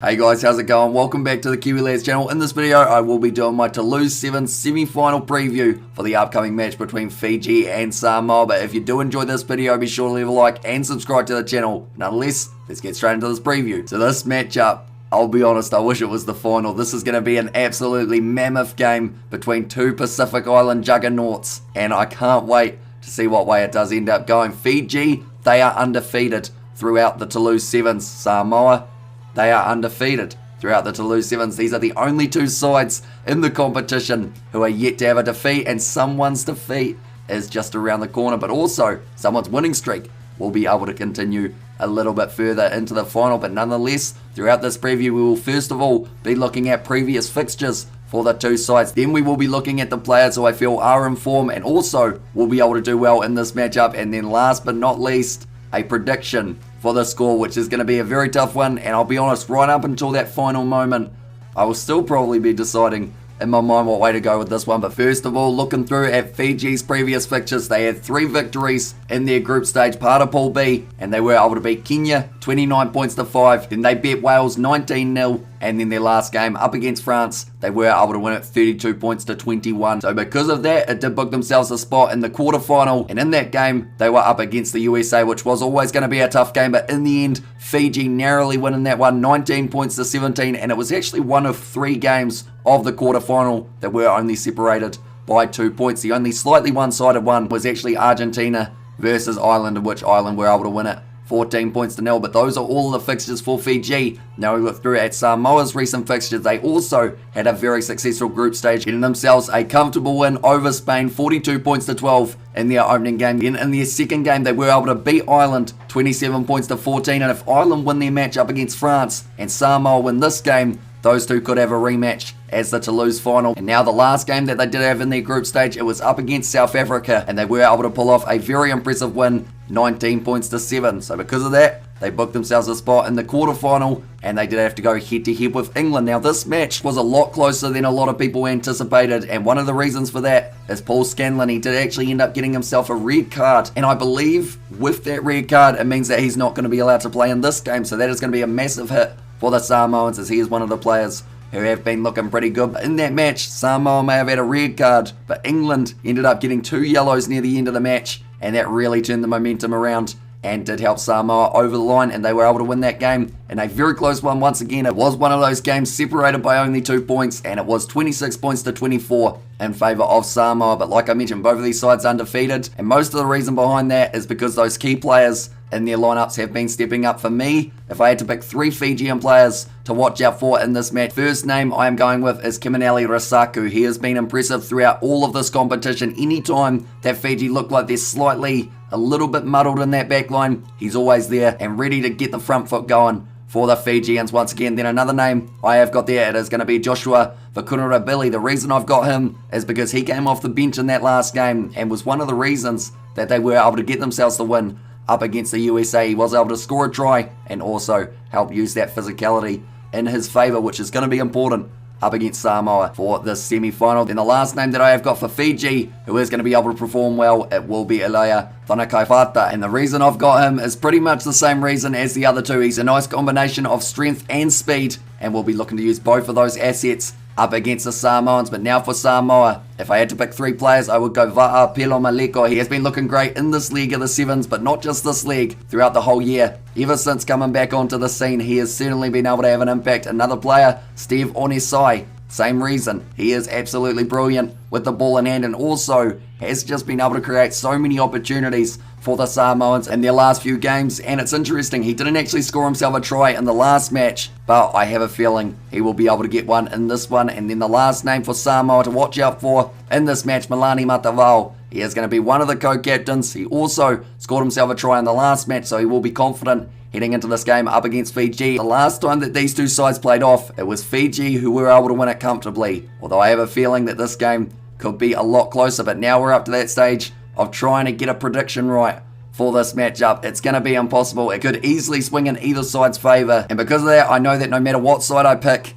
Hey guys, how's it going? Welcome back to the Kiwi Lads channel. In this video, I will be doing my Toulouse Sevens semi-final preview for the upcoming match between Fiji and Samoa. But if you do enjoy this video, be sure to leave a like and subscribe to the channel. Nonetheless, let's get straight into this preview. So this matchup, I'll be honest, I wish it was the final. This is going to be an absolutely mammoth game between two Pacific Island juggernauts, and I can't wait to see what way it does end up going. Fiji, they are undefeated throughout the Toulouse Sevens. Samoa, they are undefeated throughout the Toulouse Sevens. These are the only two sides in the competition who are yet to have a defeat, and someone's defeat is just around the corner, but also someone's winning streak will be able to continue a little bit further into the final. But nonetheless, throughout this preview, we will first of all be looking at previous fixtures for the two sides. Then we will be looking at the players who I feel are in form and also will be able to do well in this matchup. And then last but not least, a prediction for the score, which is going to be a very tough one. And I'll be honest, right up until that final moment, I will still probably be deciding in my mind what way to go with this one. But first of all, looking through at Fiji's previous fixtures, they had 3 victories in their group stage, part of Pool B, and they were able to beat Kenya 29 points to 5. Then they beat Wales 19-0, and then their last game up against France, they were able to win it 32 points to 21. So because of that, it did book themselves a spot in the quarterfinal, and in that game, they were up against the USA, which was always going to be a tough game, but in the end, Fiji narrowly winning that one, 19 points to 17, and it was actually one of 3 games of the quarterfinal that were only separated by 2 points. The only slightly one-sided one was actually Argentina versus Ireland, in which Ireland were able to win it 14 points to 0. But those are all the fixtures for Fiji. Now we look through at Samoa's recent fixtures. They also had a very successful group stage, getting themselves a comfortable win over Spain, 42 points to 12 in their opening game. Then in their second game, they were able to beat Ireland 27 points to 14. And if Ireland win their match up against France and Samoa win this game, those two could have a rematch as the Toulouse final. And now the last game that they did have in their group stage, it was up against South Africa, and they were able to pull off a very impressive win, 19 points to 7. So because of that, they booked themselves a spot in the quarterfinal, and they did have to go head-to-head with England. Now this match was a lot closer than a lot of people anticipated, and one of the reasons for that is Paul Scanlon. He did actually end up getting himself a red card, and I believe with that red card, it means that he's not going to be allowed to play in this game. So that is going to be a massive hit for the Samoans, as he is one of the players who have been looking pretty good. But in that match, Samoa may have had a red card, but England ended up getting 2 yellows near the end of the match, and that really turned the momentum around and did help Samoa over the line, and they were able to win that game in a very close one. Once again, it was one of those games separated by only 2 points, and it was 26 points to 24 in favour of Samoa. But like I mentioned, both of these sides undefeated, and most of the reason behind that is because those key players in their lineups have been stepping up. For me, if I had to pick 3 Fijian players to watch out for in this match, first name I am going with is Kiminali Rasaku. He has been impressive throughout all of this competition. Anytime that Fiji look like they're slightly a little bit muddled in that back line, he's always there and ready to get the front foot going for the Fijians once again. Then another name I have got there, it is going to be Joshua Vakunarabili. The reason I've got him is because he came off the bench in that last game and was one of the reasons that they were able to get themselves the win up against the USA. He was able to score a try and also help use that physicality in his favour, which is going to be important up against Samoa for this semi-final. Then the last name that I have got for Fiji, who is going to be able to perform well, it will be Elia Whanakaifata. And the reason I've got him is pretty much the same reason as the other two. He's a nice combination of strength and speed, and we'll be looking to use both of those assets up against the Samoans. But now for Samoa, if I had to pick 3 players, I would go Va'a Pelo Maleko. He has been looking great in this league of the Sevens, but not just this league, throughout the whole year. Ever since coming back onto the scene, he has certainly been able to have an impact. Another player, Steve Onesai, same reason. He is absolutely brilliant with the ball in hand, and also has just been able to create so many opportunities for the Samoans in their last few games. And it's interesting, he didn't actually score himself a try in the last match, but I have a feeling he will be able to get one in this one. And then the last name for Samoa to watch out for in this match, Milani Matavao. He is going to be one of the co-captains. He also scored himself a try in the last match, so he will be confident heading into this game up against Fiji. The last time that these two sides played off, it was Fiji who were able to win it comfortably, although I have a feeling that this game could be a lot closer. But now we're up to that stage of trying to get a prediction right for this matchup. It's going to be impossible. It could easily swing in either side's favour, and because of that, I know that no matter what side I pick,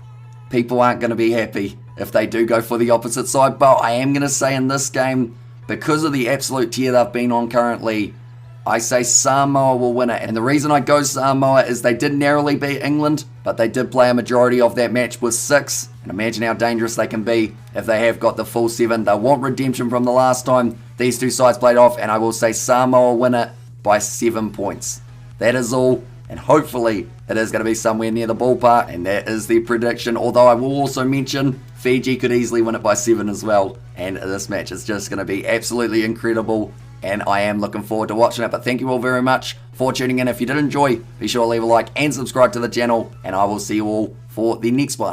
people aren't going to be happy if they do go for the opposite side. But I am going to say in this game, because of the absolute tier they've been on currently, I say Samoa will win it, and the reason I go Samoa is they did narrowly beat England, but they did play a majority of that match with 6, and imagine how dangerous they can be if they have got the full 7. They'll want redemption from the last time these two sides played off, and I will say Samoa will win it by 7 points. That is all, and hopefully it is going to be somewhere near the ballpark, and that is the prediction, although I will also mention Fiji could easily win it by 7 as well, and this match is just going to be absolutely incredible, and I am looking forward to watching it. But thank you all very much for tuning in. If you did enjoy, be sure to leave a like and subscribe to the channel, and I will see you all for the next one.